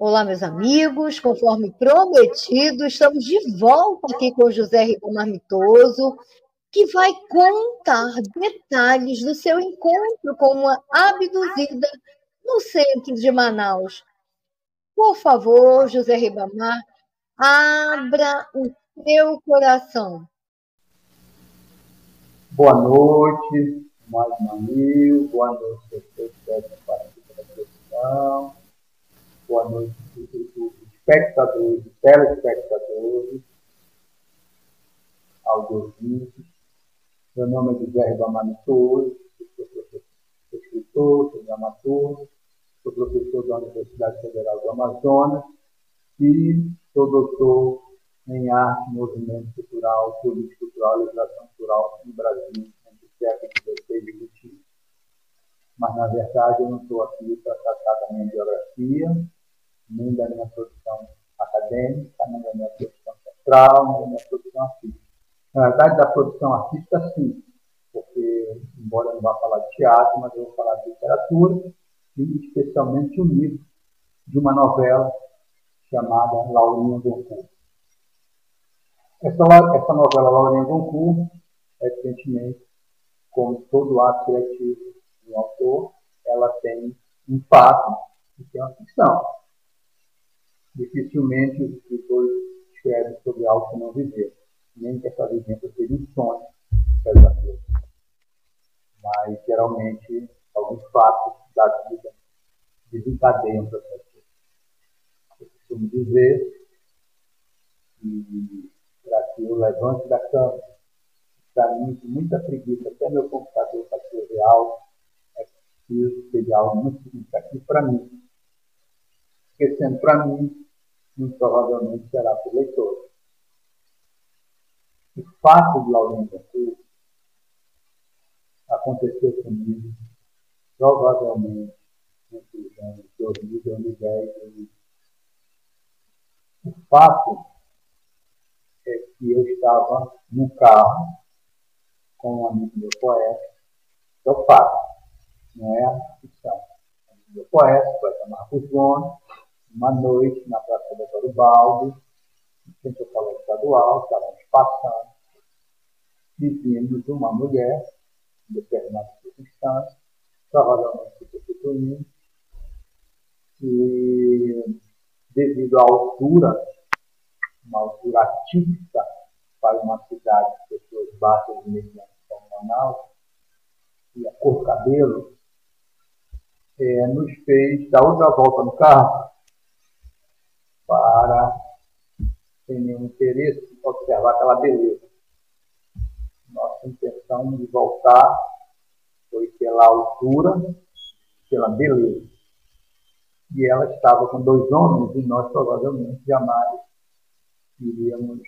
Olá, meus amigos, conforme prometido, estamos de volta aqui com o José Ribamar Mitoso, que vai contar detalhes do seu encontro com uma abduzida no centro de Manaus. Por favor, José Ribamar, abra o seu coração. Boa noite, mais um amigo, boa noite a vocês que estão participando da transmissão, boa noite aos espectadores, telespectadores, aos ouvintes. Meu nome é José Ribamar Mitoso, sou escritor, sou dramaturgo, sou professor da Universidade Federal do Amazonas e sou doutor em arte, movimento cultural, política cultural e legislação cultural no Brasil, entre o século XVI e XXI. Mas, na verdade, eu não estou aqui para tratar da minha biografia, nem da minha produção acadêmica, nem da minha produção teatral, nem da minha produção artística. Na verdade, da produção artística, sim, porque, embora eu não vá falar de teatro, mas eu vou falar de literatura, e especialmente um livro de uma novela chamada Laurinha Goncourt. Essa novela Laurinha Goncourt, evidentemente, como todo ato criativo do autor, ela tem um fato e tem uma ficção. Dificilmente os escritores escrevem sobre algo que não viveram, nem que essa vivência seja um sonho verdadeiro. Mas, geralmente, alguns fatos da vida desencadeiam o processo. Eu costumo dizer que, para que eu levante da cama, para mim, com muita preguiça, até meu computador para escrever algo, é preciso ter algo muito significativo para mim. Porque, sendo para mim, muito provavelmente será para o leitor. O fato de Laurinha Goncourt aconteceu comigo, provavelmente, entre os anos 2000, 2010, 2010. O fato é que eu estava no carro com um amigo meu poeta, que é o fato, não é a ficção. Um amigo meu poeta Marcos Gomes, uma noite na Praça da Garibaldi, no Centro Colégio Estadual, estávamos passando, e vimos uma mulher, em determinadas circunstâncias, provavelmente se prostituindo, e devido à altura, uma altura atípica para uma cidade de pessoas baixas e medianas como Manaus, e a cor do cabelo, nos fez dar outra volta no carro para, sem nenhum interesse, observar aquela beleza. Nossa intenção de voltar foi pela altura, pela beleza. E ela estava com dois homens e nós provavelmente jamais iríamos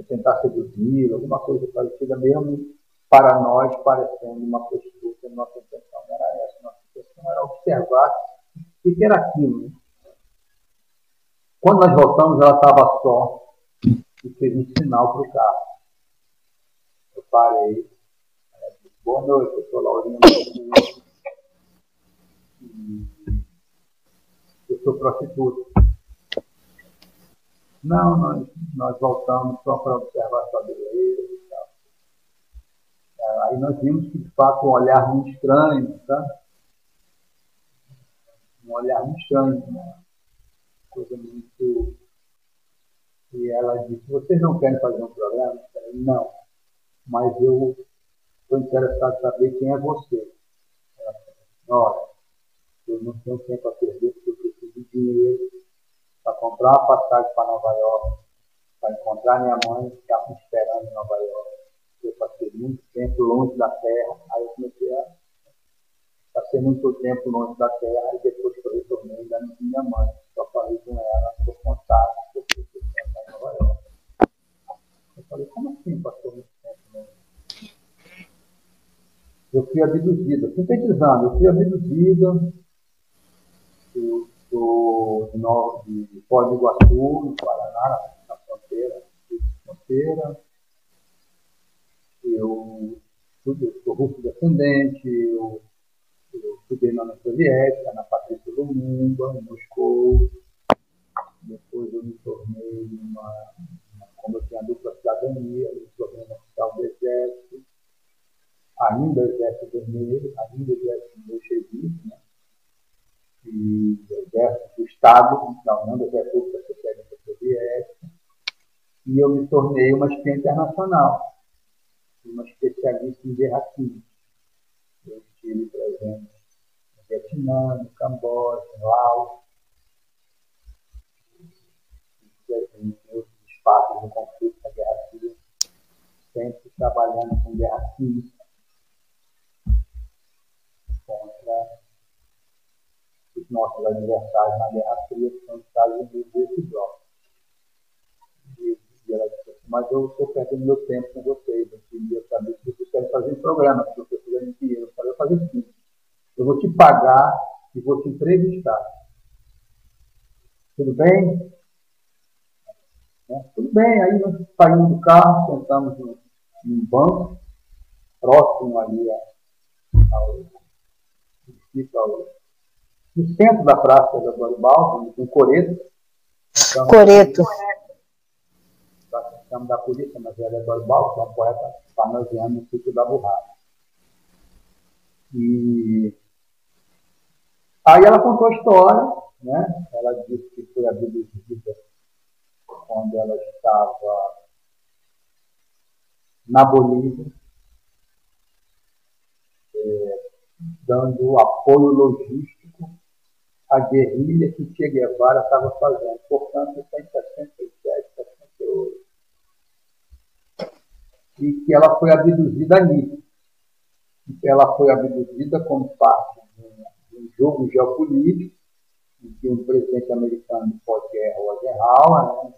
tentar seduzir, alguma coisa parecida, mesmo para nós parecendo uma prostituta. Nossa intenção não era essa, nossa intenção era observar o que era aquilo. Né? Quando nós voltamos, ela estava só e fez um sinal para o carro. Eu parei, ela disse: boa noite, eu sou Laurinha Goncourt, eu sou prostituta. Não, nós voltamos só para observar sua beleza e tal. Aí nós vimos que, de fato, um olhar muito estranho, tá? Um olhar muito estranho, uma coisa muito... E ela disse: vocês não querem fazer um programa? Eu falei: não, mas eu estou interessado em saber quem é você. Ela falou: olha, eu não tenho tempo a perder porque eu preciso de dinheiro para comprar uma passagem para Nova York, para encontrar minha mãe, que estava me esperando em Nova York. Eu passei muito tempo longe da terra, aí eu comecei a passei muito tempo longe da terra, e depois que eu retornei, ainda não tinha mãe. Só falei com ela por contato, porque eu tinha em Nova York. Eu falei: como assim passou muito tempo longe? Eu fui abduzida, sintetizando, eu fui abduzida. Eu sou de Foz do Iguaçu, no Paraná, na fronteira. Eu sou russo descendente, eu estudei na União Soviética, na Patrícia Lumumba, em Moscou. Depois eu me tornei como eu tinha dupla cidadania, eu me tornei um oficial do Exército, ainda Exército Vermelho, ainda Exército Bolchevique, né? E Exército do Estado, da União das Repúblicas Socialistas Soviéticas. E eu me tornei uma espiã internacional, uma especialista em guerra química. Eu estive presente no Vietnã, no Camboja, no Laos, em outros espaços do conflito da Guerra Fria, sempre trabalhando com guerra química contra os nossos adversários na Guerra Fria, que são os Estados Unidos e esse bloco. E ela disse assim, mas eu estou perdendo meu tempo com vocês, eu queria saber se vocês querem fazer um programa, se vocês quiserem dinheiro. Eu falei, eu vou fazer sim. Eu vou te pagar e vou te entrevistar. Tudo bem? Tudo bem, aí nós saímos do carro, sentamos num banco, próximo ali no centro da Praça da Garibaldi, onde tem Coreto. Então, Coreto. Estamos da polícia, mas ela é Garibaldi, que é um poeta parnasiano no sítio da Borracha. E aí ela contou a história, né? Ela disse que foi abduzida quando ela estava na Bolívia, dando apoio logístico à guerrilha que Che Guevara estava fazendo. Portanto, está em 67, 68. E que ela foi abduzida ali. E que ela foi abduzida como parte de um jogo geopolítico, em que um presidente americano de pós-guerra, o Eisenhower, né,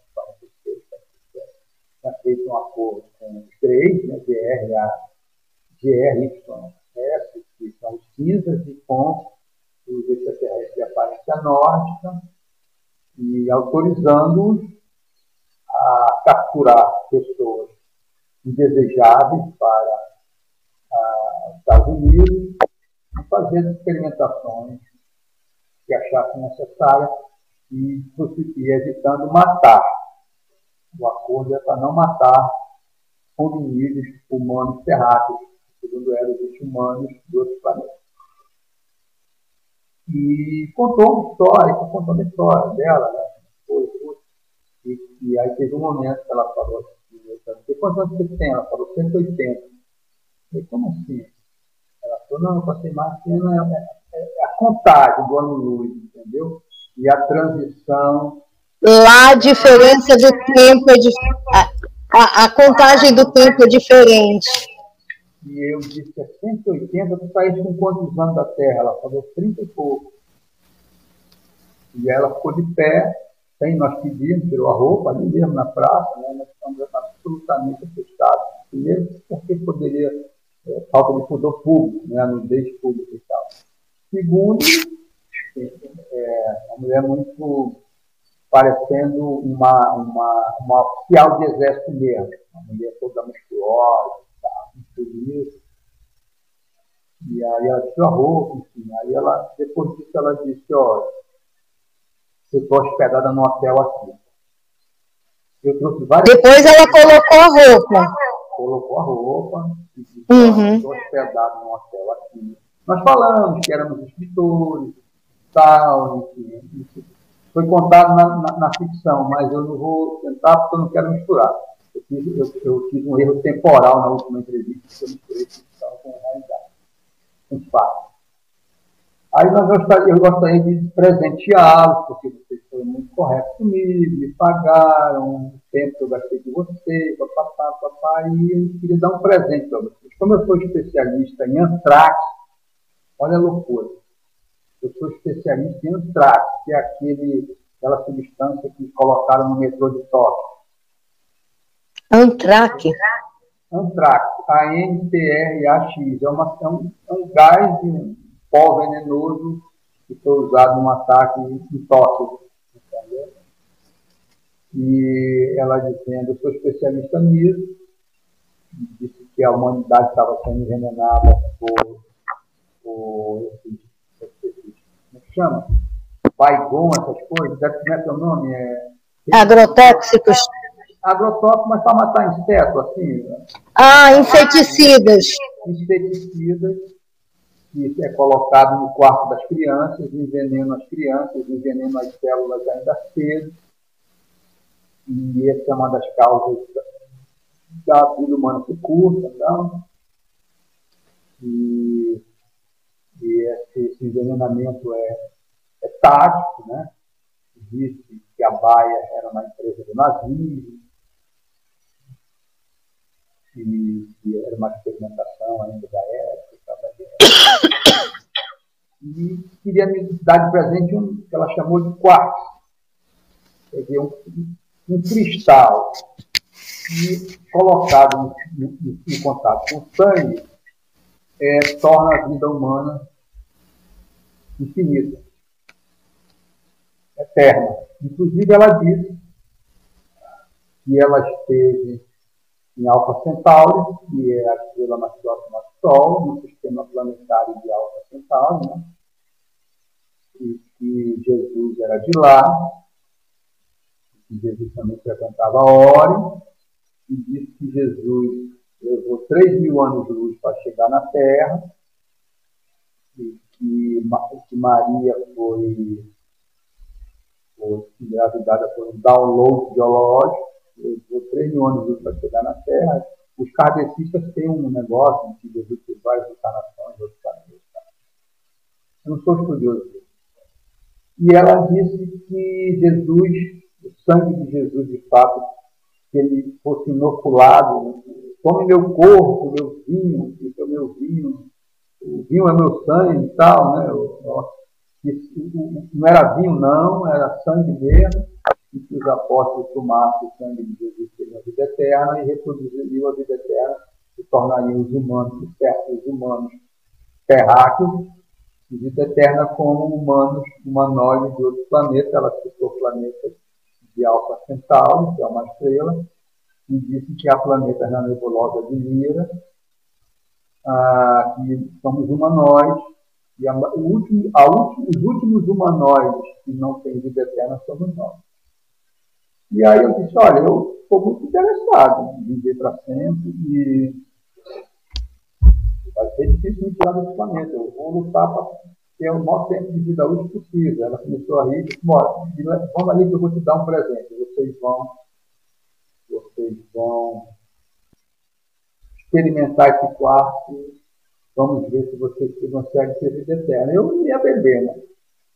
tinha feito um acordo com os três, né, GRYS, que são os cinzas, e com os extraterrestres de aparência nórdica, e autorizando-os a capturar pessoas indesejáveis para os Estados Unidos e fazer as experimentações que achassem necessárias e evitando matar. O acordo é para não matar hominídeos humanos terráqueos, segundo ela, existem humanos de outros planetas. E contou uma história, contando a história dela, né? E aí teve um momento que ela falou assim, quantos anos você tem? Ela falou 180. Eu falei, como assim? Ela falou, não, eu passei mais tempo, é a contagem do ano-luz, entendeu? E a transição. Lá a diferença do tempo é a contagem do tempo é diferente. E eu disse, 180, tu saíste com quantos anos da Terra? Ela falou 30 e pouco. E ela ficou de pé, nós pedimos, tirou a roupa ali mesmo na praça, né? Nós estamos absolutamente assustados. Primeiro, porque poderia, falta de pudor público, né? A nudez pública e tal. Segundo, uma mulher muito parecendo uma oficial de exército mesmo, uma mulher toda musculosa, tudo isso. E aí ela tirou a roupa, enfim. Aí ela, depois disso, ela disse, olha, eu estou hospedada no hotel aqui. Eu trouxe várias... Depois ela colocou a roupa. Colocou a roupa e disse, olha, estou hospedada no hotel aqui. Nós falamos que éramos escritores, tal, enfim. Foi contado na ficção, mas eu não vou tentar porque eu não quero misturar. Eu tive um erro temporal na última entrevista, que eu misturei ficção com realidade, com fato. Aí eu gostaria de presenteá-los, porque vocês foram muito corretos comigo, me pagaram o tempo que eu gastei com vocês, papá, e eu queria dar um presente para vocês. Como eu sou especialista em antrax, olha a loucura, eu sou especialista em antrax, que é aquela substância que colocaram no metrô de Tóquio. Antrax? Antrax, ANTRAX, é um gás de um pó venenoso que foi usado num ataque em Tóquio. Entendeu? E ela dizendo, eu sou especialista nisso, disse que a humanidade estava sendo envenenada por esses chama? Baygon, essas coisas, como é que é o nome? Agrotóxicos. Agrotóxicos, mas para matar inseto, assim. Inseticidas. Inseticidas, que é colocado no quarto das crianças, envenena as crianças, envenena as células ainda cedo. E essa é uma das causas da vida humana ser curta, então. E esse envenenamento é tático, né? Disse que a Baia era uma empresa do nazismo, que era uma experimentação ainda da época. E queria me dar de presente que ela chamou de quartzo, quer dizer, um cristal, que colocado em contato com o sangue, torna a vida humana infinita, eterna. Inclusive, ela disse que ela esteve em Alfa Centauri, que é a estrela mais próxima do Sol, no sistema planetário de Alfa Centauri, né? E que Jesus era de lá, que Jesus também frequentava Órion, e disse que Jesus levou 3.000 anos-luz para chegar na Terra, e que Maria foi engravidada por um download biológico, levou 3.000 anos para chegar na Terra. Os kardecistas têm um negócio que Jesus fez várias encarnações de outros planetas. Eu não sou estudioso disso. E ela disse que Jesus, o sangue de Jesus, de fato, que ele fosse inoculado, tome meu corpo, meu vinho, porque o meu vinho, o vinho é meu sangue e tal, né? Não era vinho, não, era sangue mesmo, e que os apóstolos tomassem o sangue de Jesus, teriam a vida eterna, e reproduziriam a vida eterna, se tornariam os humanos, os humanos terráqueos, e vida eterna como humanos humanoides de outros planetas. Ela citou planetas de Alfa Centauri, que é uma estrela, e disse que há planetas na nebulosa de Mira, que somos humanoides, e os últimos humanoides que não têm vida eterna somos nós. E aí eu disse, olha, eu estou muito interessado em viver para sempre e vai ser difícil me tirar desse planeta. Eu vou lutar para ter o maior tempo de vida útil possível. Ela começou a rir e disse, vamos ali que eu vou te dar um presente. Vocês vão experimentar esse quarto. Vamos ver se vocês conseguem ter vida eterna. Eu não ia beber, né?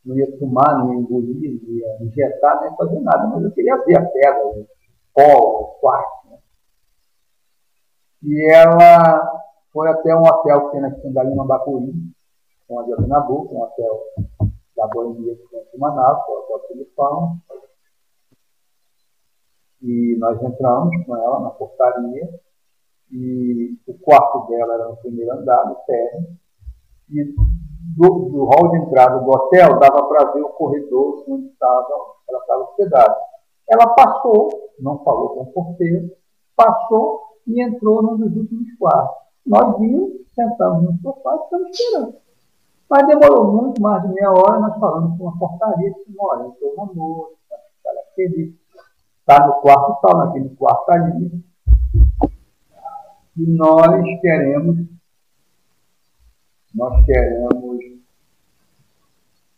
Não ia fumar, não ia engolir, não ia injetar, nem fazer nada. Mas eu queria ver a pedra, o pó, o quarto. Né? E ela foi até um hotel que tem na Quindalina Bacuí, com a de Nabuco, um hotel da Boemia que tem em Manaus, o Hotel Filipão. E nós entramos com ela na portaria. E o quarto dela era no primeiro andar, no térreo, e do hall de entrada do hotel dava para ver o corredor onde ela estava hospedada. Ela passou, não falou com o porteiro, passou e entrou num dos últimos quartos. Nós vimos, sentamos no sofá e estamos esperando. Mas demorou muito mais de meia hora, nós falamos com a portaria, disse, olha, eu sou uma moça, ela é feliz, está no quarto tal, naquele quarto ali. E nós queremos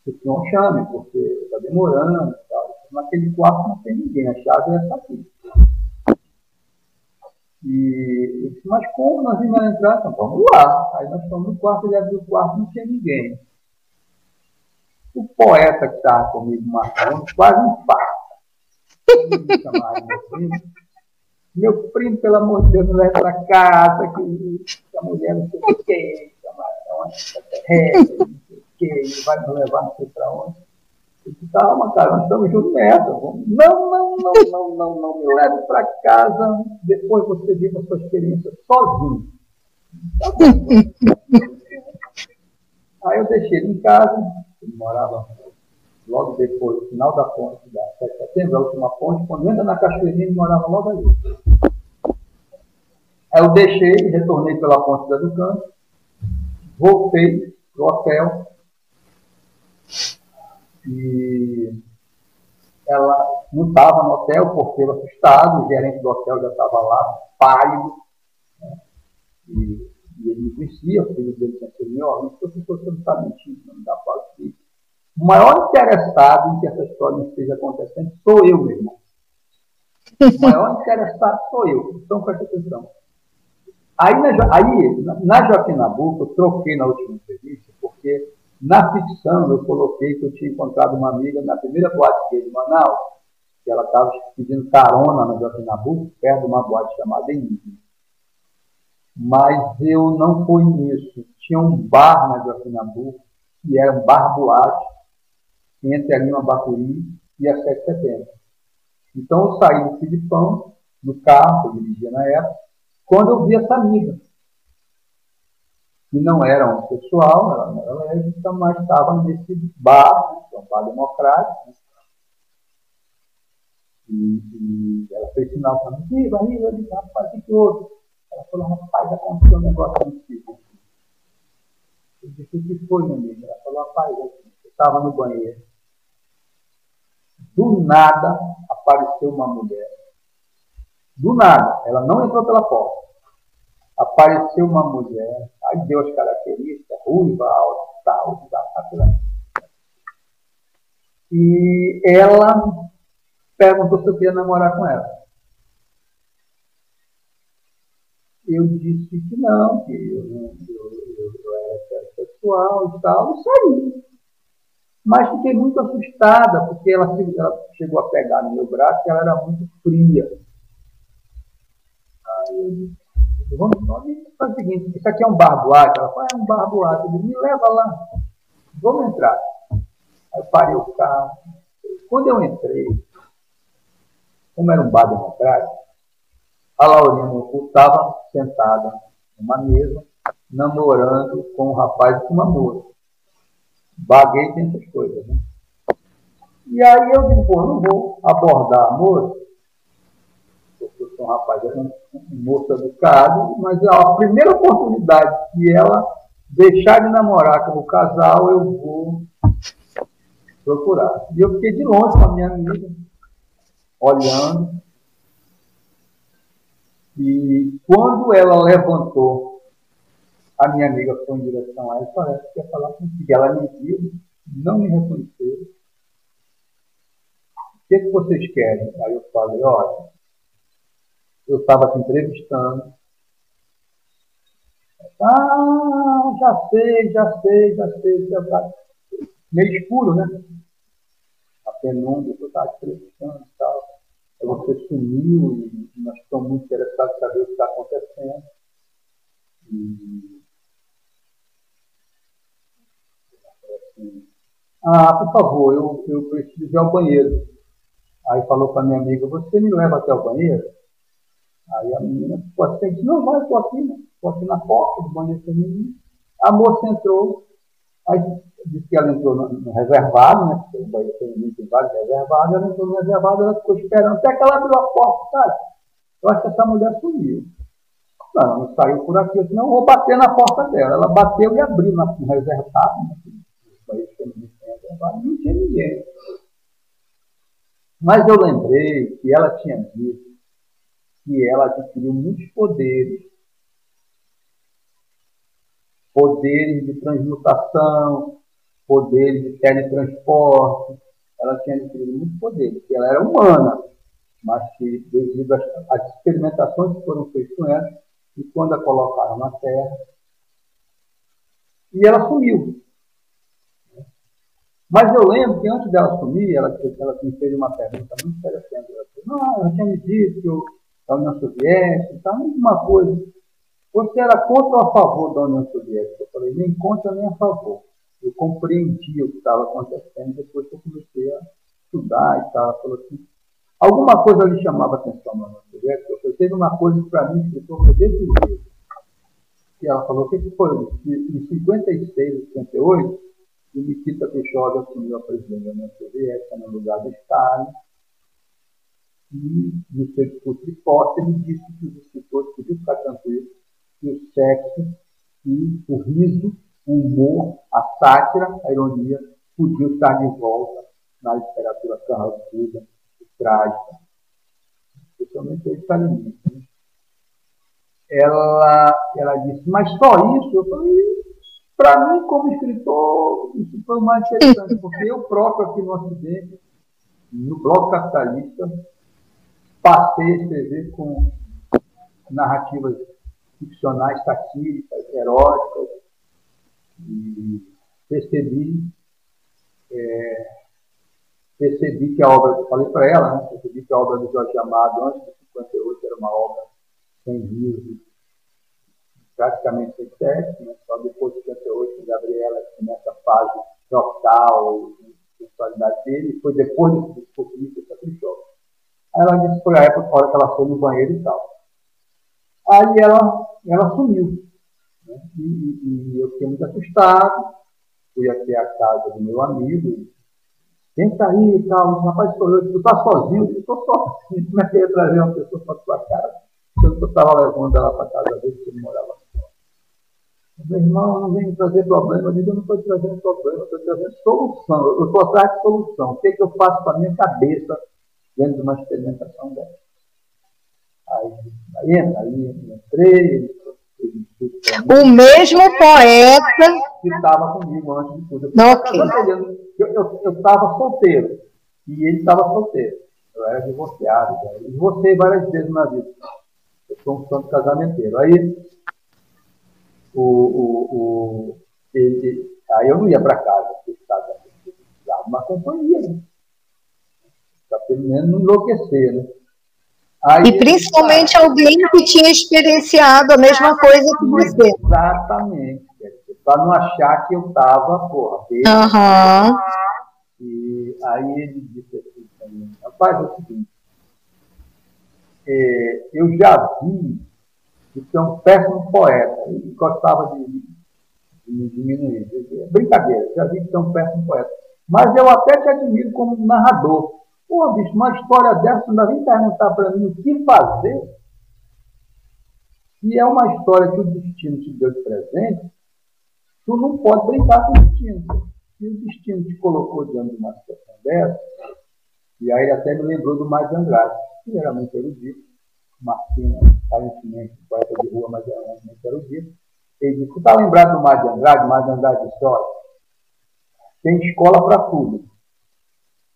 que o senhor chame, porque está demorando e tal. Naquele quarto não tem ninguém, a chave é essa aqui. E eu disse, mas como nós vimos entrar? Então vamos lá. Aí nós fomos no quarto, ele abriu o quarto, não tinha ninguém. O poeta que estava comigo, Marcos, quase um infarto. Me chamaram meu primo, pelo amor de Deus, me leva para casa, que a mulher não sei o que, camarão, não sei o que, vai nos levar não sei para onde. Eu disse, calma, cara, nós estamos juntos nessa. Não, me leve para casa, depois você vive a sua experiência sozinho. Tá bom. Aí eu deixei ele em casa, ele morava logo depois, no final da ponte da 7 de setembro, a última ponte, quando entra na Cachoeirinha, ele morava logo ali. Aí eu deixei, retornei pela ponte da Ducante, voltei para o hotel, E ela não estava no hotel, o porteiro assustado, o gerente do hotel já estava lá, pálido, né? E ele me conhecia, o filho dele tinha sido meu aluno, professor, você não está mentindo, não dá para aqui. O maior interessado em que essa história não esteja acontecendo sou eu, meu irmão. O maior interessado sou eu. Então, presta atenção. Aí, na Joaquim Nabuco, eu troquei na última entrevista, porque na ficção eu coloquei que eu tinha encontrado uma amiga na primeira boate gay de Manaus, que ela estava pedindo carona na Joaquim Nabuco, perto de uma boate chamada Enigma. Mas eu não fui nisso. Tinha um bar na Joaquim Nabuco, que era um bar-boate, entre a Lima Bacuri e a 7 de setembro. Então eu saí do Filipão, no carro, que eu dirigia na época, quando eu vi essa amiga, que não era homossexual, ela não era lésbica, mas estava nesse bar, né, que é um bar democrático, né, e ela fez sinal para mim, barriga, rapaz, o que outro? Ela falou, rapaz, aconteceu um negócio contigo. Eu disse, o que foi, minha amiga? Ela falou, rapaz, eu estava no banheiro. Do nada apareceu uma mulher. Do nada, ela não entrou pela porta. Apareceu uma mulher, aí deu as características, ruiva, alta, tal, e ela perguntou se eu queria namorar com ela. Eu disse que não, que eu era sexual e tal, e saí. Mas fiquei muito assustada, porque ela chegou a pegar no meu braço e ela era muito fria. Aí eu disse, vamos fazer o seguinte, isso aqui é um bar-boate? Ela falou, é um bar-boate. Eu disse, me leva lá, vamos entrar. Aí eu parei o carro. Quando eu entrei, como era um bar democrático, a Laurinha estava sentada numa mesa, namorando com um rapaz e com uma moça. Baguei tem essas coisas, né? E aí eu digo, pô, não vou abordar a moça, porque eu sou um rapaz, um moço educado, mas a primeira oportunidade que ela deixar de namorar com o casal, eu vou procurar. E eu fiquei de longe com a minha amiga, olhando. E quando ela levantou, a minha amiga foi em direção a ela e falou, eu queria falar contigo. Ela me viu, não me reconheceu. O que vocês querem? Aí eu falei, olha, eu estava te entrevistando. Ah, já sei. Meio escuro, né? A penumbra, eu estava te entrevistando e tal. Aí você sumiu e nós estamos muito interessados em saber o que está acontecendo. Por favor, eu preciso ir ao banheiro. Aí falou para minha amiga, você me leva até o banheiro? Aí a menina ficou assim, disse, não, vai, estou aqui na porta do banheiro feminino. A moça entrou, aí disse que ela entrou no reservado, né? Porque o banheiro feminino tem vários reservados, ela entrou no reservado, ela ficou esperando, até que ela abriu a porta, cara. Eu acho que essa mulher sumiu. Não, ela não saiu por aqui, eu disse, não, vou bater na porta dela. Ela bateu e abriu no reservado, né? O banheiro feminino tem reservado, não tinha ninguém. Mas eu lembrei que ela tinha dito que ela adquiriu muitos poderes. Poderes de transmutação, poderes de teletransporte. Ela tinha adquirido muitos poderes, que ela era humana, mas que, devido às experimentações que foram feitas com ela, e quando a colocaram na Terra, e ela sumiu. Mas eu lembro que antes dela sumir, ela me fez uma pergunta muito interessante. Ela disse, não, ela tinha me dito que a União Soviética, então, uma coisa. Você era contra ou a favor da União Soviética? Eu falei, nem contra nem a favor. Eu compreendi o que estava acontecendo depois que eu comecei a estudar e tal. Ela falou assim, alguma coisa lhe chamava a atenção na União Soviética? Eu falei, teve uma coisa que para mim explicou foi desse jeito. E ela falou, o que foi? Em 56, 58, o Nikita Khrushchev assumiu a presidência da União Soviética no lugar do Stalin. E, no seu discurso de posse, ele disse que os escritores podiam ficar tranquilos que o sexo e o riso, o humor, a sátira, a ironia podia estar de volta na literatura carrancuda, trágica, especialmente a stalinista. Ela disse, mas só isso? Eu falei, para mim, como escritor, isso foi o mais interessante, porque eu próprio aqui no Ocidente, no Bloco Capitalista, passei a escrever com narrativas ficcionais, satíricas, eróticas, e percebi que a obra, eu falei para ela, né, percebi que a obra do Jorge Amado, antes de 58, era uma obra sem rios, praticamente sem sexo, né? Só depois de 58, Gabriela começa a fase total, sexualidade dele, e foi depois desse discurso que caprichou. Aí ela disse que foi a época que ela foi no banheiro e tal. Aí ela sumiu. Né? E eu fiquei muito assustado, fui até a casa do meu amigo, quem está aí e tal, o rapaz falou, tu está sozinho? Eu estou sozinho, como é que eu ia trazer uma pessoa para a tua casa? Eu estava levando ela para a casa dele, que ele morava. Meu irmão, não vem me trazer problema. Eu digo, eu não estou trazendo problema, eu estou trazendo solução. Eu estou atrás de solução. O que é que eu faço com a minha cabeça dentro de uma experimentação dessa? Aí entrei, o mesmo poeta que estava comigo antes de tudo. Eu estava solteiro, e ele estava solteiro. Eu era divorciado, e divorciei várias vezes na vida. Eu sou um santo casamenteiro. Aí aí eu não ia para casa, precisava de uma companhia, né? Para pelo menos não enlouquecer, né? Aí, e principalmente alguém que tinha experienciado a mesma coisa que você. Exatamente. Para não achar que eu estava, E aí ele disse assim para mim, rapaz, é o seguinte, eu já vi que você é um péssimo poeta, ele gostava de me diminuir. Brincadeira, já vi que você é um péssimo poeta. Mas eu até te admiro como narrador. Pô, bicho, uma história dessa, ainda vem perguntar para mim o que fazer? Se é uma história que o destino te deu de presente, tu não pode brincar com o destino. Se o destino te colocou diante de uma situação dessa, e aí ele até me lembrou do Mário de Andrade, que era muito erudito, Martina, aparentemente, poeta de rua, mas era muito erudito. Ele disse, você está lembrado do Mário de Andrade? Mário de Andrade disse, olha, tem escola para tudo.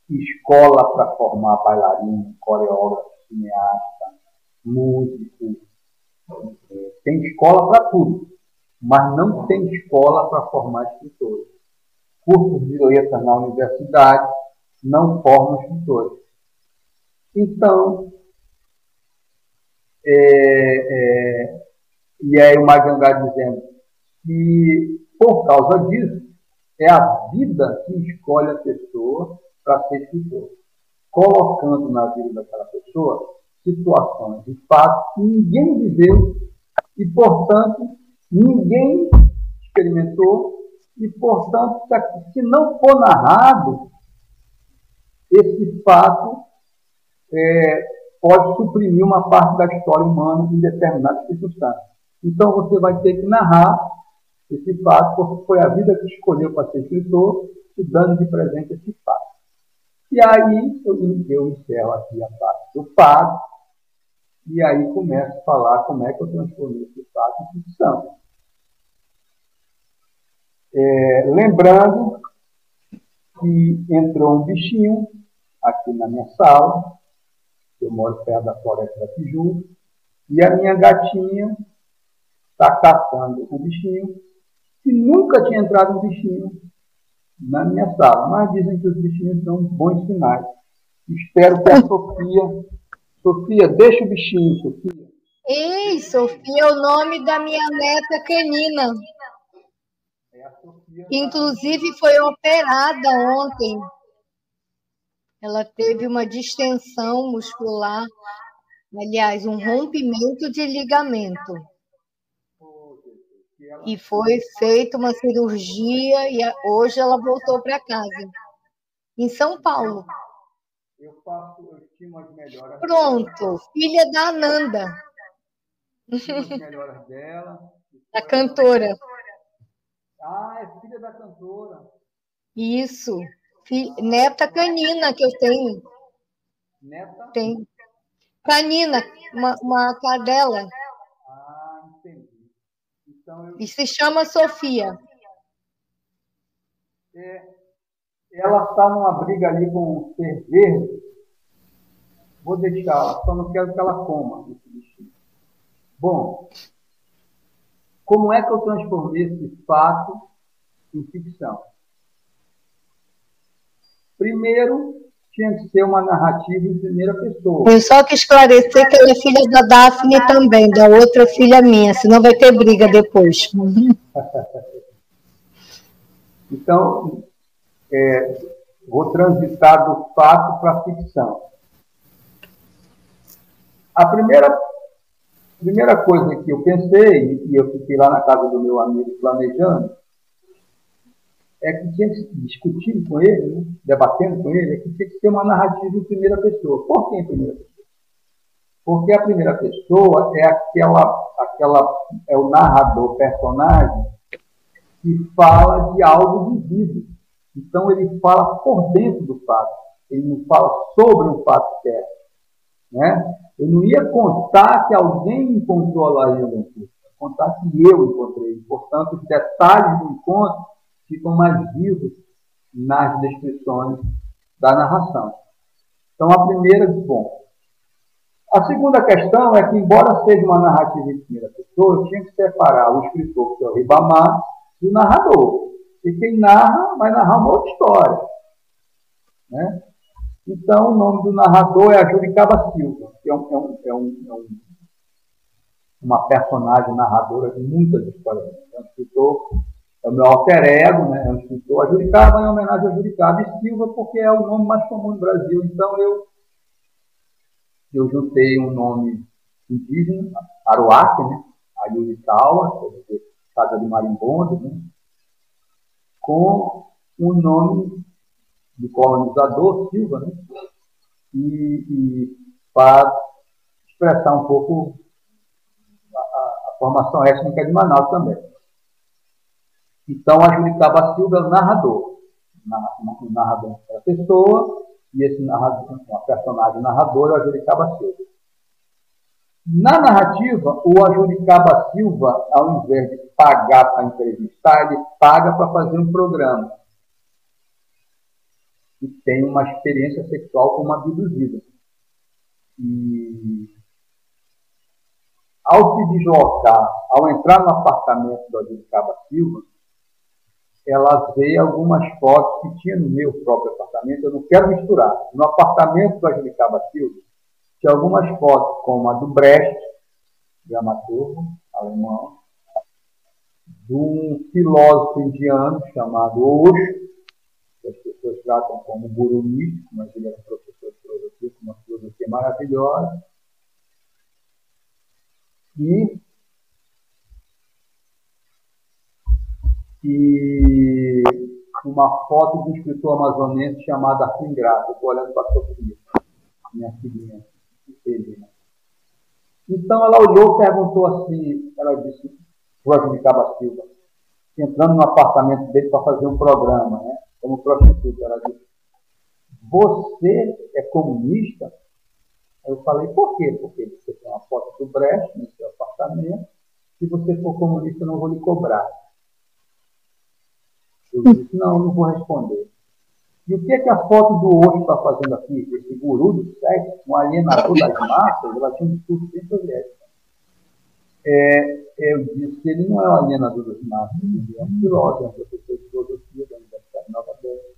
Escola para formar bailarino, coreógrafo, cineasta, músico. Tem escola para tudo, mas não tem escola para formar escritores. Cursos de letras na universidade não formam escritores. Então, e aí o Mário de Andrade dizendo que, por causa disso, é a vida que escolhe a pessoa para ser escritor, colocando na vida daquela pessoa situações de fato que ninguém viveu e, portanto, ninguém experimentou e, portanto, se não for narrado, esse fato pode suprimir uma parte da história humana em determinadas circunstâncias. Então, você vai ter que narrar esse fato, porque foi a vida que escolheu para ser escritor, te dando de presente esse fato. E aí, eu encerro aqui a parte do fato, e aí começo a falar como é que eu transformei esse fato em ficção. Lembrando que entrou um bichinho aqui na minha sala, eu moro perto da Floresta da Tijuca, e a minha gatinha está caçando o bichinho, e nunca tinha entrado um bichinho na minha sala, mas dizem que os bichinhos são bons sinais. Espero que a Sofia, deixa o bichinho, Sofia. Ei, Sofia é o nome da minha neta canina. Inclusive foi operada ontem. Ela teve uma distensão muscular, aliás, um rompimento de ligamento. E foi feita uma cirurgia e hoje ela voltou para casa, em São Paulo. Eu estimo as melhoras. Pronto, filha da Ananda. As melhoras dela. A cantora. Ah, é filha da cantora. Isso. Neta canina que eu tenho. Neta? Tem. Canina, uma cadela. Ah, entendi. Então, E se chama Sofia. ela está numa briga ali com o ser verde. Vou deixá-la, só não quero que ela coma esse bichinho. Bom, como é que eu transformei esse fato em ficção? Primeiro, tinha que ser uma narrativa em primeira pessoa. Tem só que esclarecer que ela é filha da Daphne também, da outra filha minha, senão vai ter briga depois. Então, vou transitar do fato para a ficção. A primeira coisa que eu pensei, e eu fiquei lá na casa do meu amigo planejando, é que tinha que discutir com ele, né, debatendo com ele, é que tinha que ser uma narrativa em primeira pessoa. Por que em primeira pessoa? Porque a primeira pessoa é o narrador, personagem, que fala de algo vivido. Então, ele fala por dentro do fato. Ele não fala sobre um fato certo. Né? Eu não ia contar que alguém encontrou a Larinha Ventura. Contar que eu encontrei. Portanto, os detalhes do encontro ficam mais vivos nas descrições da narração. Então, a primeira, bom. A segunda questão é que, embora seja uma narrativa em primeira pessoa, eu tinha que separar o escritor, que é o Ribamar, do narrador. E quem narra vai narrar uma outra história. Né? Então, o nome do narrador é a Juricaba Silva, que é uma personagem narradora de muitas histórias. É um escritor, é o meu alter ego, né? É um escritor. A Juricaba é em homenagem a Juricaba e Silva, porque é o nome mais comum no Brasil. Então, eu juntei um nome indígena, Aruaque, né? A Yurikawa, quer dizer, casa de marimbondo, né? Com o nome do colonizador, Silva, né? E para expressar um pouco a formação étnica de Manaus também. Então, a Juricaba Silva é o narrador. O narrador é a pessoa, e esse narrador, uma personagem narradora é a Juricaba Silva. Na narrativa, o Ajuricaba Silva, ao invés de pagar para entrevistar, ele paga para fazer um programa. E tem uma experiência sexual com uma abduzida. E ao se deslocar, ao entrar no apartamento do Ajuricaba Silva, ela vê algumas fotos que tinha no meu próprio apartamento. Eu não quero misturar. No apartamento do Ajuricaba Silva, tinha algumas fotos, como a do Brecht, dramaturgo alemão, de um filósofo indiano chamado Osho, que as pessoas tratam como guru místico, mas ele era um professor de filosofia, com uma filosofia maravilhosa. E uma foto de um escritor amazonense chamado Arthur Ingrato. Eu estou olhando para a Sofia, minha filhinha, Celina. Então ela olhou e perguntou assim, ela disse, para o Ajuricaba Silva, entrando no apartamento dele para fazer um programa, né, como prostituta, ela disse, você é comunista? Eu falei, por quê? Porque você tem uma foto do Brecht no seu apartamento, se você for comunista eu não vou lhe cobrar. Eu disse, não vou responder. E o que é que a foto do Osho está fazendo aqui? Esse guru do sexo, um alienador das massas, ela tinha um discurso bem soviético. Eu disse, ele não é um alienador das massas, ele é um filósofo, é um professor de filosofia da Universidade de Nova Delhi.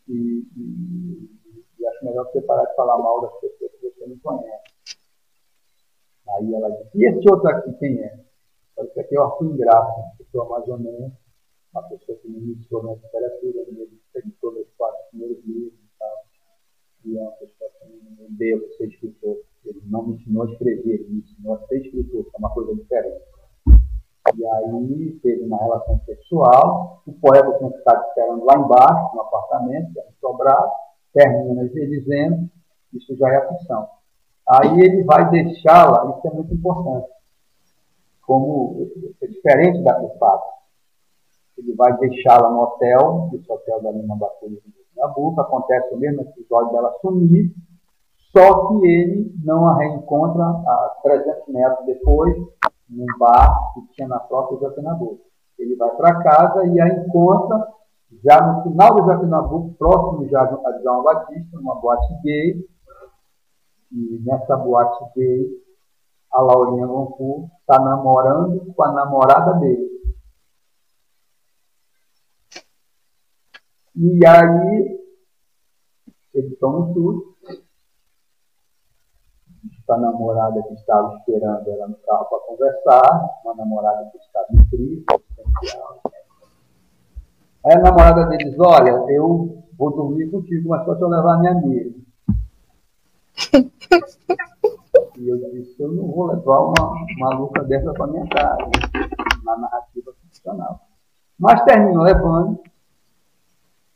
E acho melhor você parar de falar mal das pessoas que você não conhece. Aí ela disse, e esse outro aqui quem é? Esse aqui é o Arthur Ingrato, uma pessoa amazonense, uma pessoa que me iniciou na literatura, me editou meus 4 primeiros livros e tal. E é uma pessoa que me deu a ser escritor. Ele não me ensinou a escrever, ele me ensinou a ser escritor, que é uma coisa diferente. E aí teve uma relação sexual, o poeta tinha ficado esperando lá embaixo, no apartamento, que era sobrado, termina dizendo, isso já é a ficção. Aí ele vai deixá-la, isso é muito importante, como é diferente do fato. ele vai deixá-la no hotel, esse hotel da Lima Batulha em Nabuco, acontece o mesmo episódio dela sumir, só que ele não a reencontra a 300 metros depois, num bar que tinha na própria Joaquim Nabuco. Ele vai para casa e a encontra já no final do Joaquim Nabuco, próximo já de João Batista, numa boate gay, e nessa boate gay, a Laurinha Goncourt está namorando com a namorada dele. E aí, eles estão no susto. A namorada que estava esperando ela no carro para conversar, uma namorada que estava em crise, existencial. Aí a namorada dele diz, olha, eu vou dormir contigo, mas só se eu levar minha amiga. E eu disse, eu não vou levar uma maluca dessa para minha casa, na narrativa ficcional. Mas termino levando,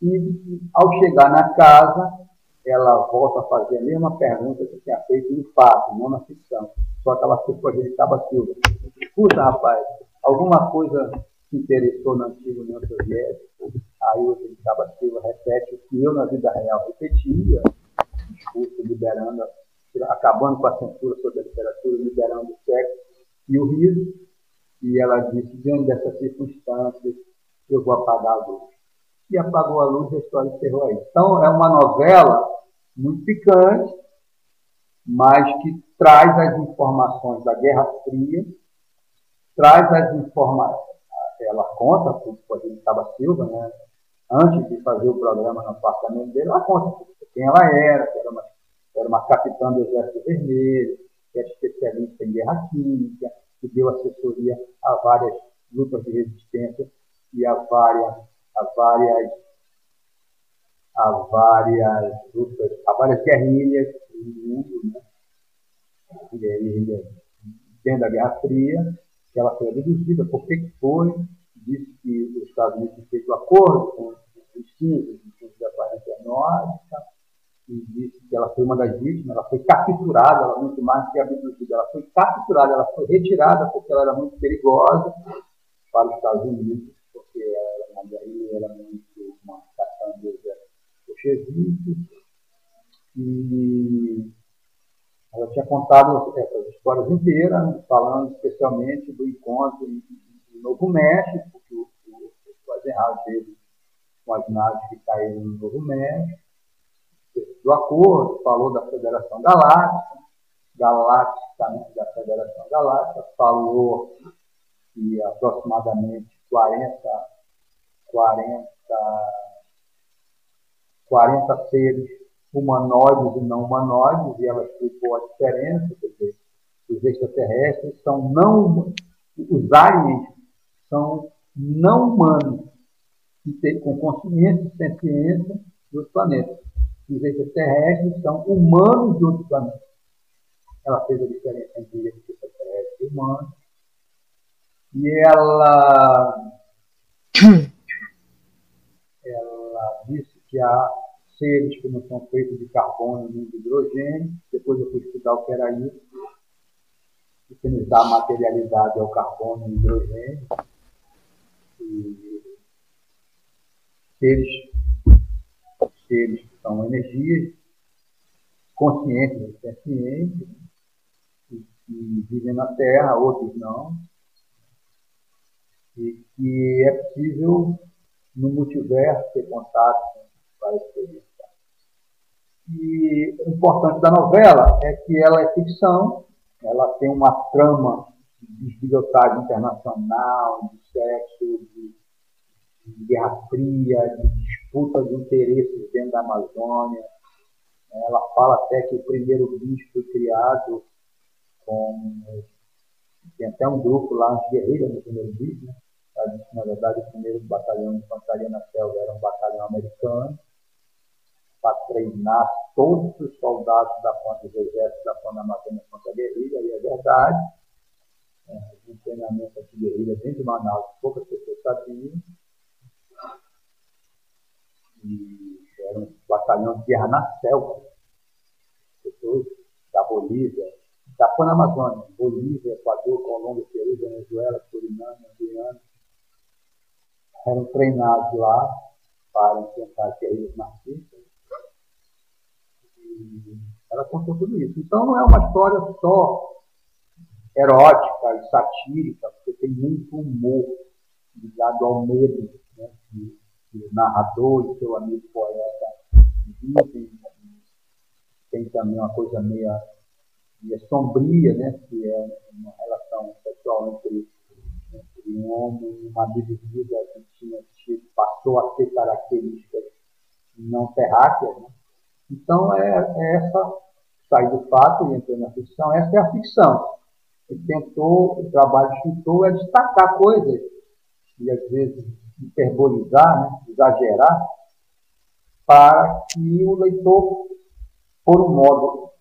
e ao chegar na casa, ela volta a fazer a mesma pergunta que tinha feito no fato, não na ficção. Só que ela foi com a gente Caba Silva. Escuta, rapaz, alguma coisa se interessou no antigo União Soviética? Aí o de Caba Silva repete o que eu na vida real repetia, discurso liberando, acabando com a censura sobre a literatura, liberando o sexo e o riso. E ela disse, diante dessas circunstâncias, eu vou apagar a luz. E apagou a luz e a história encerrou aí. Então, é uma novela muito picante, mas que traz as informações da Guerra Fria, traz as informações, ela conta, por Caba Silva, né? Antes de fazer o programa no apartamento dele, ela conta quem ela era, que era uma capitã do Exército Vermelho, que é especialista em guerra química, que deu assessoria a várias lutas de resistência e a várias guerrilhas no mundo, né? Guerrilhas dentro da Guerra Fria, que ela foi reduzida, por que foi? Disse que os Estados Unidos tinham feito acordo com os cinzas da aparência nórdica, e disse que ela foi uma das vítimas, ela foi capturada, ela muito mais que abduzida, ela foi capturada, ela foi retirada porque ela era muito perigosa para os Estados Unidos, porque ela era uma guerrilha, era muito uma caçamba do exército bolchevique, e ela tinha contado essas histórias inteiras, falando especialmente do encontro em Novo México, que o Eisenhower teve com as naves que caíram no Novo México, do acordo, falou da Federação Galáctica, né, da Federação Galáctica, falou que aproximadamente 40 seres humanoides e não humanoides, e ela explicou a diferença, quer dizer, os extraterrestres são não, os aliens são não humanos, com consciência e senciência de outros planetas. Os extraterrestres são humanos de outros planetas. Ela fez a diferença entre extraterrestre e humano. E ela disse que há seres que não são feitos de carbono nem de hidrogênio. Depois eu fui estudar o que era isso. O que nos dá materialidade é o carbono e o hidrogênio. E seres que são energias conscientes e sencientes, que vivem na Terra, outros não, e que é possível no multiverso ter contato com várias experiências. E o importante da novela é que ela é ficção, ela tem uma trama de desbilhotagem internacional, de sexo, de Guerra Fria, de disputa de interesses dentro da Amazônia. Ela fala até que o primeiro bicho foi criado tem até um grupo lá, de guerrilha no primeiro bicho, né? Na verdade, o primeiro batalhão de infantaria na selva era um batalhão americano, para treinar todos os soldados dos exércitos da Ponta Amazônia contra a guerrilha, e é verdade. Um treinamento de guerrilha dentro de Manaus, poucas pessoas sabiam. E era um batalhão de guerra na selva. Pessoas da Bolívia, da Panamazônia, Bolívia, Equador, Colômbia, Peru, Venezuela, Suriname, Guiana, eram treinados lá para enfrentar guerrilhas marxistas. E ela contou tudo isso. Então, não é uma história só erótica e satírica, porque tem muito humor ligado ao medo, né, que o narrador e seu amigo poeta vivem. Tem também uma coisa meio sombria, né, que é uma relação sexual entre um homem e uma medida que passou a ter características não terráqueas. Né? Então, essa, sair do fato e entrar na ficção, essa é a ficção. O trabalho do escritor é destacar coisas e, às vezes, hiperbolizar, né, exagerar, para que o leitor, por um modo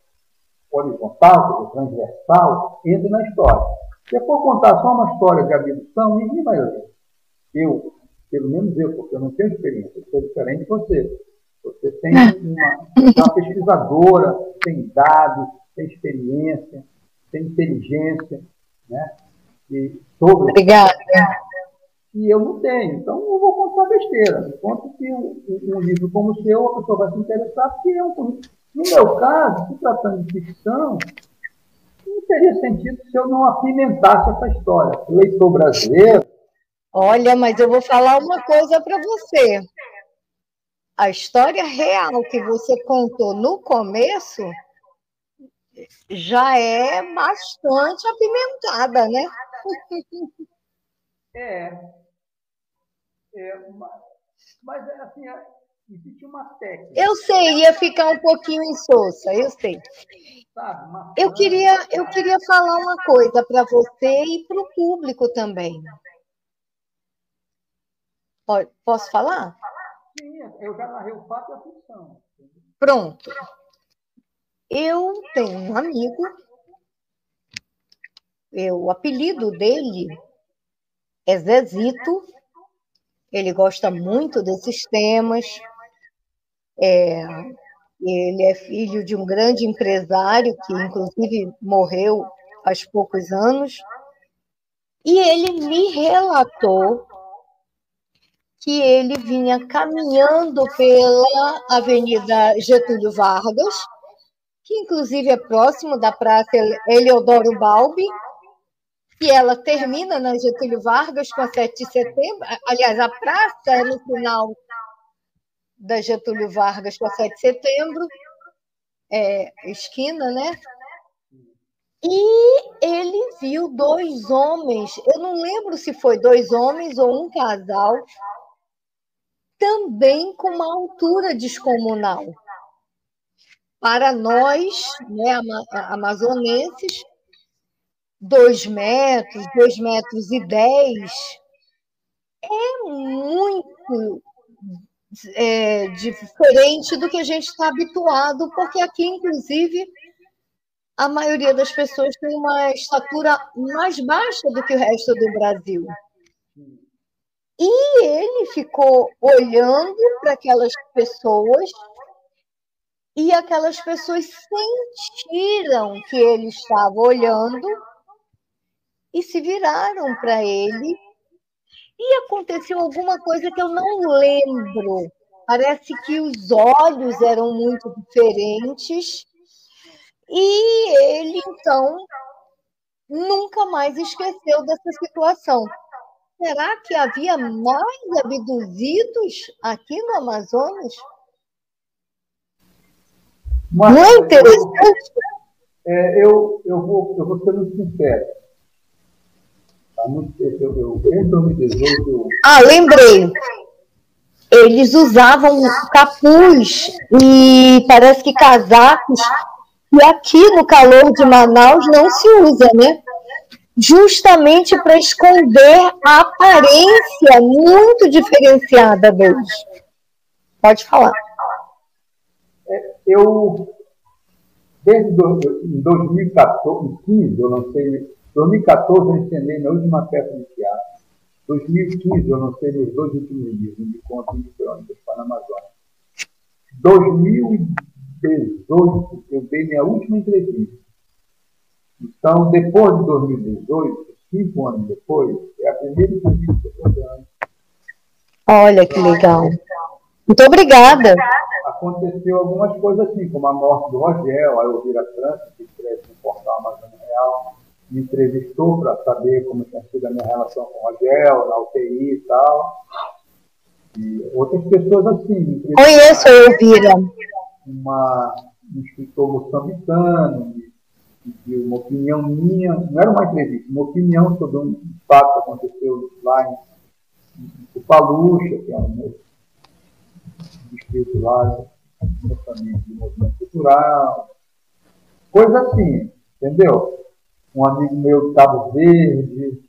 horizontal, transversal, entre na história. Se eu for contar só uma história de abdução, ninguém vai ler. Pelo menos eu, porque eu não tenho experiência, eu sou diferente de você. Você tem uma pesquisadora, tem dados, tem experiência, tem inteligência, né? Obrigada. E eu não tenho, então eu vou contar besteira. Eu conto que um livro como o seu, a pessoa vai se interessar, porque é um. No meu caso, se tratando de ficção, não teria sentido se eu não apimentasse essa história. O leitor brasileiro. Olha, mas eu vou falar uma coisa para você. A história real que você contou no começo já é bastante apimentada, né? Mas assim, existe uma técnica. Eu sei, ia ficar um pouquinho insossa, eu sei. Sabe, eu queria falar uma coisa para você e para o público também. Posso falar? Sim, eu já narrei o fato e a ficção. Pronto. Eu tenho um amigo, o apelido dele é Zezito, ele gosta muito desses temas, ele é filho de um grande empresário, que inclusive morreu faz poucos anos, e ele me relatou que ele vinha caminhando pela Avenida Getúlio Vargas, que inclusive é próximo da Praça Eleodoro Balbi, e ela termina na Getúlio Vargas com a 7 de setembro. Aliás, a praça é no final da Getúlio Vargas com a 7 de setembro, esquina, né? E ele viu 2 homens, eu não lembro se foi 2 homens ou um casal, também com uma altura descomunal. Para nós, né, amazonenses, 2 metros, 2,10 m, é muito diferente do que a gente está habituado, porque aqui, inclusive, a maioria das pessoas tem uma estatura mais baixa do que o resto do Brasil. E ele ficou olhando para aquelas pessoas e aquelas pessoas sentiram que ele estava olhando e se viraram para ele. E aconteceu alguma coisa que eu não lembro. Parece que os olhos eram muito diferentes. E ele, então, nunca mais esqueceu dessa situação. Será que havia mais abduzidos aqui no Amazonas? Mas, não é interessante? Eu vou ser muito sincero. Em 2018... lembrei. Eles usavam capuz e parece que casacos, e aqui no calor de Manaus não se usa, né? Justamente para esconder a aparência muito diferenciada deles. Pode falar. Desde 2015, eu lancei... 2014 eu encenei minha última peça de teatro. 2015 eu lancei meus 2 últimos livros, de contos e de crônicas para a Amazônia. 2018 eu dei minha última entrevista. Então, depois de 2018, 5 anos depois, é a primeira entrevista que eu estou dando Olha que legal. Muito obrigada. Aconteceu algumas coisas assim, como a morte do Rogel, a Elvira França, que escreve no portal Amazônia Real, me entrevistou para saber como tinha sido a minha relação com o Rogel, na UTI e tal. E outras pessoas assim. Conheço a Elvira. Um escritor moçambicano, pediu uma opinião minha, não era uma entrevista, uma opinião sobre um fato que aconteceu lá em Tupaluxa, que é um distrito lá, justamente de movimento cultural, coisa assim, entendeu? Um amigo meu de Cabo Verde,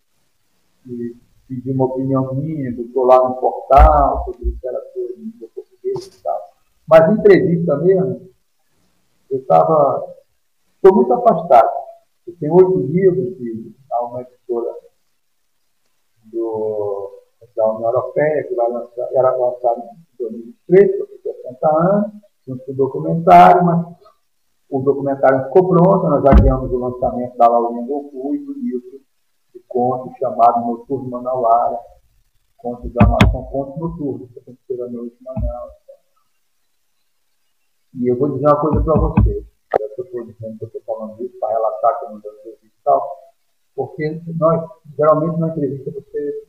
que pediu uma opinião minha, botou lá no portal sobre literatura de língua portuguesa e tal. Mas entrevista mesmo, eu estou muito afastado. Eu tenho 8 livros de uma editora da União Europeia, que era lançado em 2013, por 60 anos, junto com o documentário, mas o documentário ficou pronto, nós adiamos o lançamento da Laurinha Goku e do livro de contos chamado Noturno Manauara, contos da Amazônia, contos noturnos, que aconteceram à noite em Manaus. E eu vou dizer uma coisa para vocês, eu estou dizendo que eu estou falando isso para relatar que eu não dou entrevista e tal, porque nós, geralmente, na entrevista você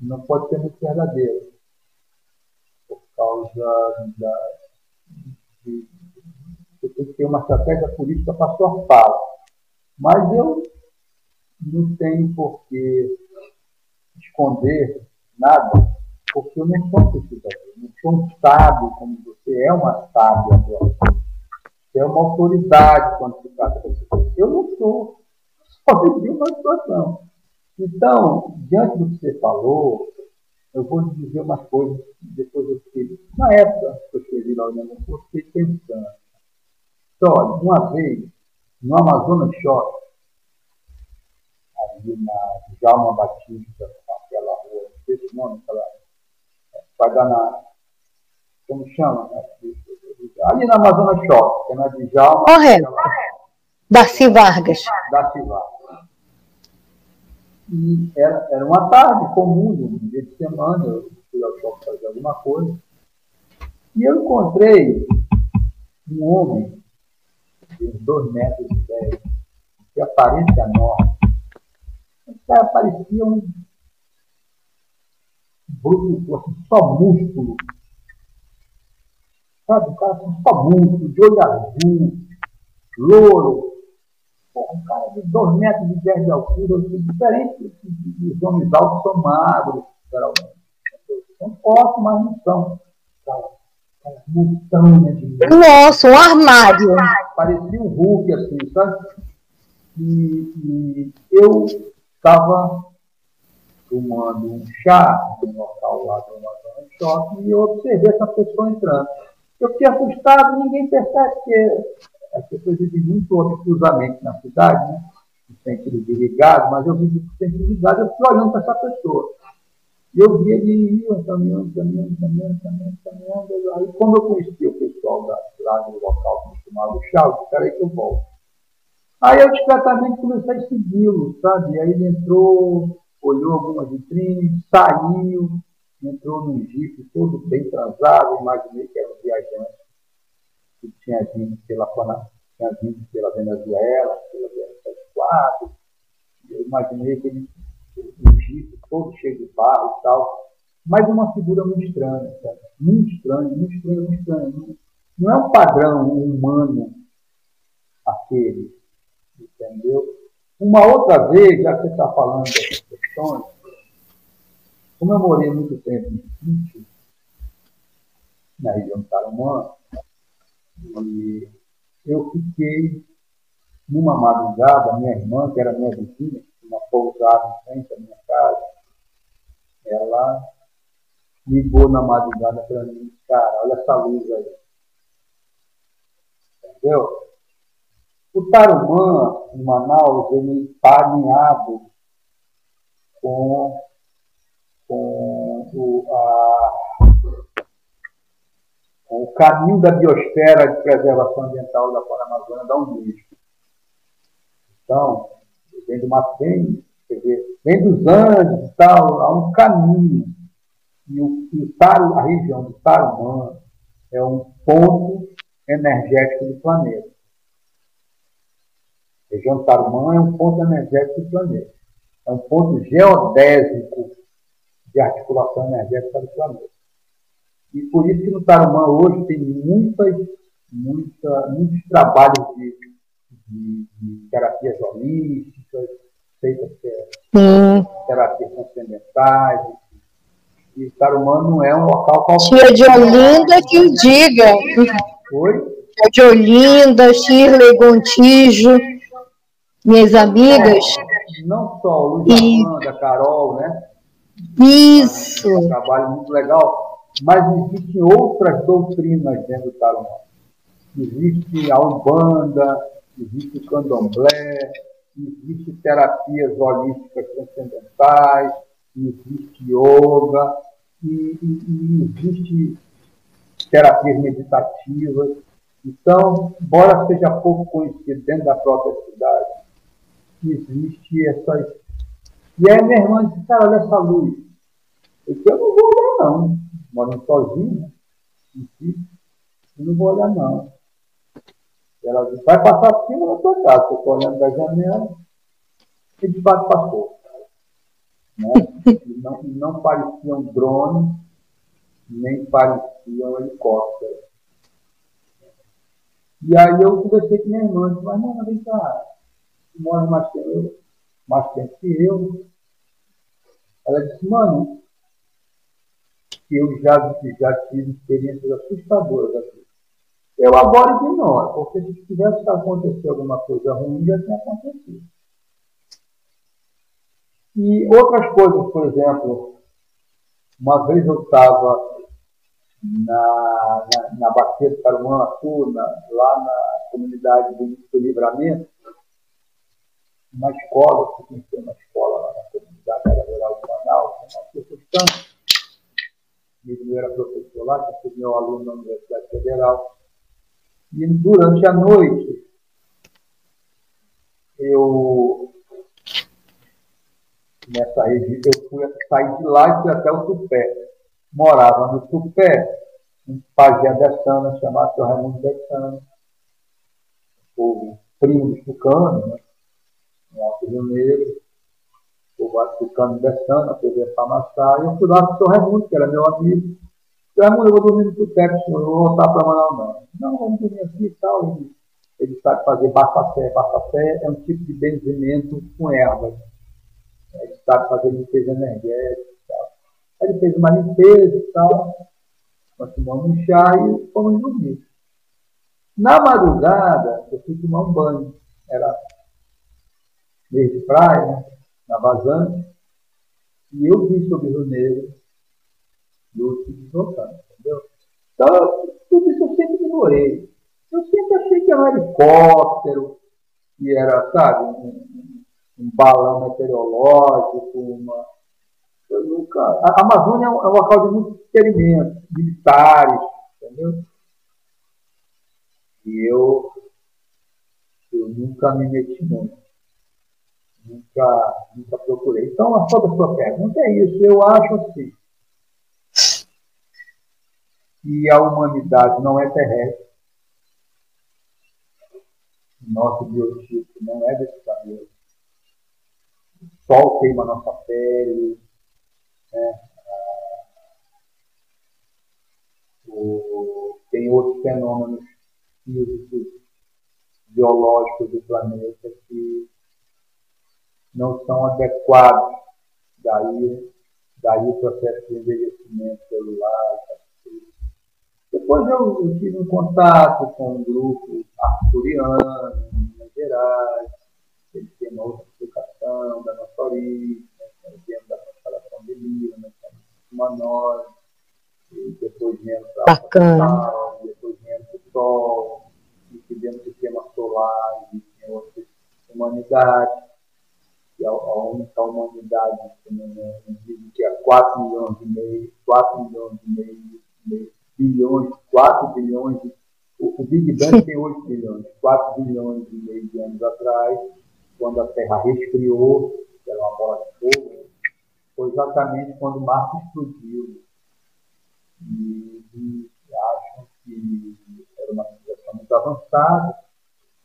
não pode ser muito verdadeiro, por causa de você tem que ter uma estratégia política para a sua fala. Mas eu não tenho por que esconder nada, porque eu não sou um pesquisador, não sou um sábio como você é uma sábia agora. Você é uma autoridade quando se trata dessas coisas. Eu não sou, só vivi uma situação. Então, diante do que você falou, eu vou lhe dizer umas coisas que depois eu fiquei, na época que eu escrevi lá, eu fiquei pensando. Então, olha, uma vez, no Amazonas Shopping, ali na Djalma Batista, aquela rua, não sei o nome, vai dar na, como chama? Né? Ali na Amazonas Shopping, que é na Djalma. Correto. Darcy Vargas. Darcy Vargas. E era uma tarde comum, um dia de semana, eu fui ao shopping fazer alguma coisa, e eu encontrei um homem de 2 metros e 10, de aparência enorme. Esse cara parecia um bruto, assim, só músculo. Sabe, um cara assim, só músculo, de olho azul, louro. Um cara de 2 metros e 10 de altura, diferente dos homens altos, são magros, geralmente. São fortes, mas não são. Aquela montanha de... Nossa, um armário. Parecia um Hulk, assim, sabe? E eu estava tomando um chá no local lá do Amazonas Shopping e eu observei essa pessoa entrando. Eu fiquei assustado, ninguém percebe que as pessoas vivem muito obtusamente na cidade, né? No sentido de ligado, mas eu vivi no sentido de ligado, eu fui olhando para essa pessoa. E eu vi ele caminhando. Aí, quando eu conheci o pessoal lá do local que costumava o chá, eu disse, peraí que eu volto. Aí eu discretamente comecei a segui-lo, sabe? Aí ele entrou, olhou algumas vitrines, saiu, entrou num jipe todo bem transado, imaginei que era um viajante que tinha vindo pela Venezuela, pela BR-164. Eu imaginei que ele, o jipe todo cheio de barro e tal, mas uma figura muito estranha, sabe? Muito estranho. Não é um padrão humano aquele, entendeu? Uma outra vez, já que você está falando dessas questões, como eu morei muito tempo no sítio, na região do Tarumã, e eu fiquei numa madrugada, minha irmã, que era minha vizinha, uma pousada em frente à minha casa, ela ligou na madrugada para mim, cara, olha essa luz aí. Entendeu? O Tarumã, em Manaus, ele está alinhado com o caminho da biosfera de preservação ambiental da Flora Amazônica da Unesco. Então, vem do Mato, vem dos Andes e tal, há um caminho A região do Tarumã é um ponto energético do planeta. A região do Tarumã é um ponto energético do planeta. É um ponto geodésico de articulação energética do planeta. E por isso que no Tarumã hoje tem muitos trabalhos de terapias holísticas, feitas terapias transcendentais. E o Tarumã não é um local qualquer. Tia de Olinda que o diga. Oi? Tia de Olinda, Shirley Gontijo, minhas amigas. Não só o Luiz Amanda, a Carol, né? Isso. Um trabalho muito legal, mas existem outras doutrinas dentro do Tarumã. Existe a Umbanda, existe o Candomblé, existe terapias holísticas transcendentais, existe yoga, e existe terapias meditativas. Então, embora seja pouco conhecido dentro da própria cidade, existe essas... E aí minha irmã disse, cara, olha essa luz. Eu disse, eu não vou olhar não, morando sozinho, eu não vou olhar não. Ela disse, vai passar por cima da tua casa, eu estou olhando da janela, e de fato passou. Né? Não parecia um drone, nem parecia um helicóptero. E aí eu conversei com minha irmã, disse, mas mano, vem cá, tu mora mais tempo que eu. Ela disse, mano, eu já tive experiências assustadoras aqui. Eu agora ignoro, porque se tivesse acontecido alguma coisa ruim, já tinha acontecido. E outras coisas, por exemplo, uma vez eu estava na Bacia do Tarumançu, lá na comunidade do Livramento, uma escola, eu conheci uma escola lá na comunidade rural de Manaus, eu era professor lá, que fui meu aluno na Universidade Federal. E durante a noite, nessa região, eu fui sair de lá e fui até o Tupé. Morava no Tupé, um pajé dessano chamado Sr. Raimundo Dessano, o primo dos tucanos, né? No Alto Rio Negro, o tucano Dessano, a TV Pamassá, e eu fui lá com o Sr. Raimundo, que era meu amigo. Sr. Raimundo, eu vou dormir no Tupé, eu vou voltar para Manaus, não. Não, vamos dormir aqui e tal. Ele sabe fazer bafafé. Bafafé é um tipo de benzimento com ervas. Ele sabe fazer limpeza energética e tal. Aí ele fez uma limpeza e tal. Nós tomamos um chá e fomos dormir. Na madrugada, eu fui tomar um banho. Era meio de praia, né? Na vazante. E eu vi sobre o Rio Negro luz se deslocando, entendeu? Então, tudo isso eu sempre ignorei. Eu sempre achei que era um helicóptero, que era, sabe, um balão meteorológico, Eu nunca... A Amazônia é um local de muitos experimentos militares, entendeu? E eu nunca me meti muito. Nunca procurei. Então, a sua pergunta é isso. Eu acho assim, que a humanidade não é terrestre. O nosso biotipo não é desse planeta. O sol queima a nossa pele, né? Tem outros fenômenos físicos, biológicos do planeta que não são adequados. Daí o processo de envelhecimento celular. Depois eu tive um contato com um grupo arturiano, em Minas Gerais. Eles têm uma outra explicação da nossa origem, nós viemos da constelação de Lira, nós somos humanoides, e depois viemos para o Sol, depois viemos para o Sol, e que dentro do sistema solar existem outras humanidades, e a única humanidade que não existe, que é 4 milhões e meio, 4 bilhões, o Big Bang tem 8 bilhões, 4 bilhões e meio de anos atrás, quando a Terra resfriou, que era uma bola de fogo, foi exatamente quando Marte explodiu. e acham que era uma civilização muito avançada,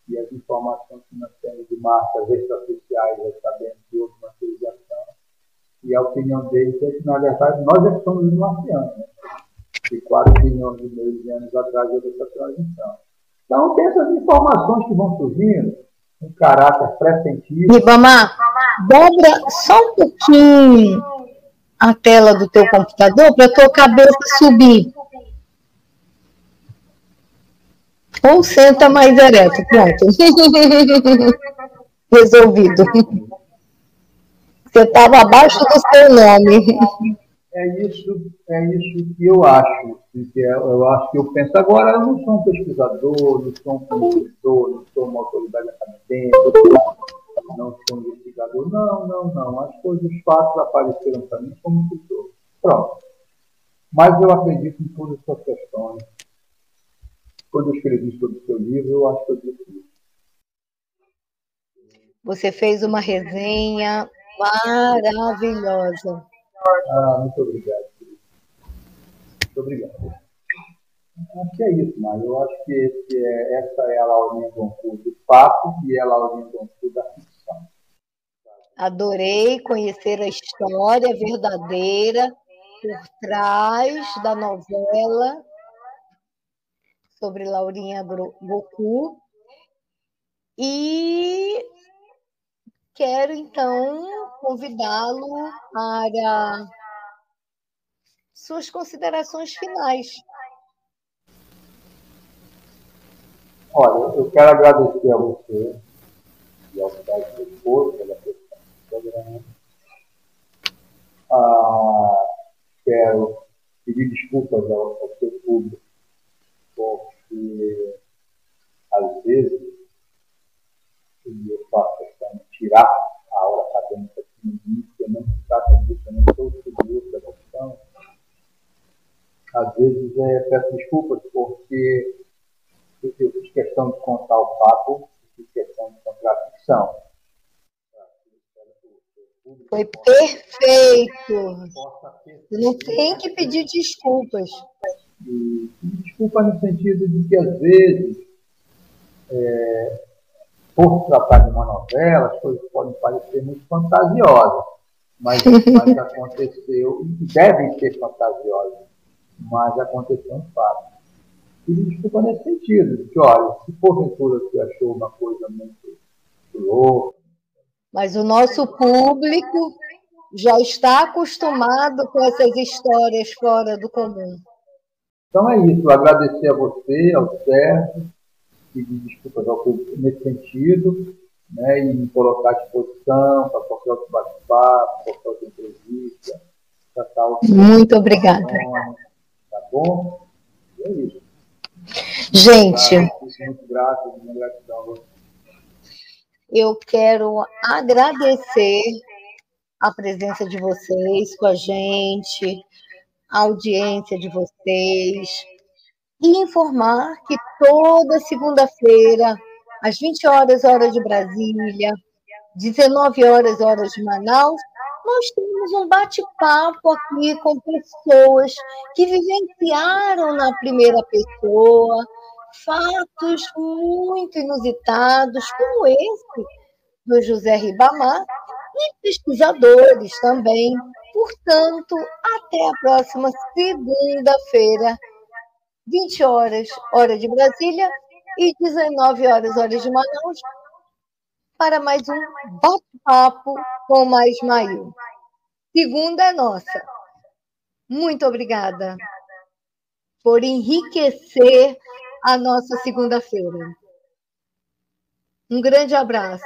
e as informações que nós temos de marcas extraoficiais já sabemos de outra civilização, e a opinião deles é que, na verdade, nós é que somos os marcianos, né? Que 4 bilhões e meio de anos atrás houve essa transição. Então, tem essas informações que vão surgindo, um caráter pré-científico. Ribamar, dobra só um pouquinho a tela do teu computador para a tua cabeça subir. Ou senta mais ereto, pronto. Resolvido. Você estava abaixo do seu nome. É isso que eu acho. Eu acho que eu penso agora, eu não sou um pesquisador, não sou um consultor, não sou uma autoridade acadêmica, não sou um investigador. Não. As coisas, os fatos apareceram para mim como escritor. Pronto. Mas eu acredito em todas essas questões. Quando eu escrevi sobre o seu livro, eu acho que eu disse isso. Você fez uma resenha maravilhosa. Muito obrigado. Muito obrigado. Acho que é isso, mas eu acho que essa é a Laurinha Gonçalves do fato e é a Laurinha Gonçalves da ficção. Adorei conhecer a história verdadeira por trás da novela sobre Laurinha Goku. E quero, então, convidá-lo para suas considerações finais. Olha, eu quero agradecer a você e ao seu esposo pela questão do programa. Quero pedir desculpas ao seu público, porque às vezes eu faço questão de tirar a aula acadêmica aqui no início, eu não se trata disso, eu não sou estudioso da questão. Às vezes peço desculpas porque eu fiz questão de contar o fato, fiz questão de contar a ficção. Foi perfeito. Você não tem que pedir desculpas. E desculpa no sentido de que, às vezes, por se tratar de uma novela, as coisas podem parecer muito fantasiosas, mas aconteceu, e devem ser fantasiosas, mas aconteceu um fato. E desculpa nesse sentido, de que, olha, se porventura você achou uma coisa muito louca. Mas o nosso público já está acostumado com essas histórias fora do comum. Então é isso, agradecer a você, ao Sérgio, pedir desculpas ao público nesse sentido, né, e me colocar à disposição para qualquer outro bate-papo, qualquer outra entrevista. Muito obrigada. Tá bom? E é isso. Gente, muito grato, minha gratidão a você. Eu quero agradecer a presença de vocês com a gente, a audiência de vocês, e informar que toda segunda-feira, às 20 horas, hora de Brasília, 19 horas, hora de Manaus, nós temos um bate-papo aqui com pessoas que vivenciaram na primeira pessoa fatos muito inusitados, como esse do José Ribamar, e pesquisadores também. Portanto, até a próxima segunda-feira, 20 horas, hora de Brasília, e 19 horas, hora de Manaus, para mais um bate-papo com Mais Mail. Segunda é nossa. Muito obrigada por enriquecer a nossa segunda-feira. Um grande abraço.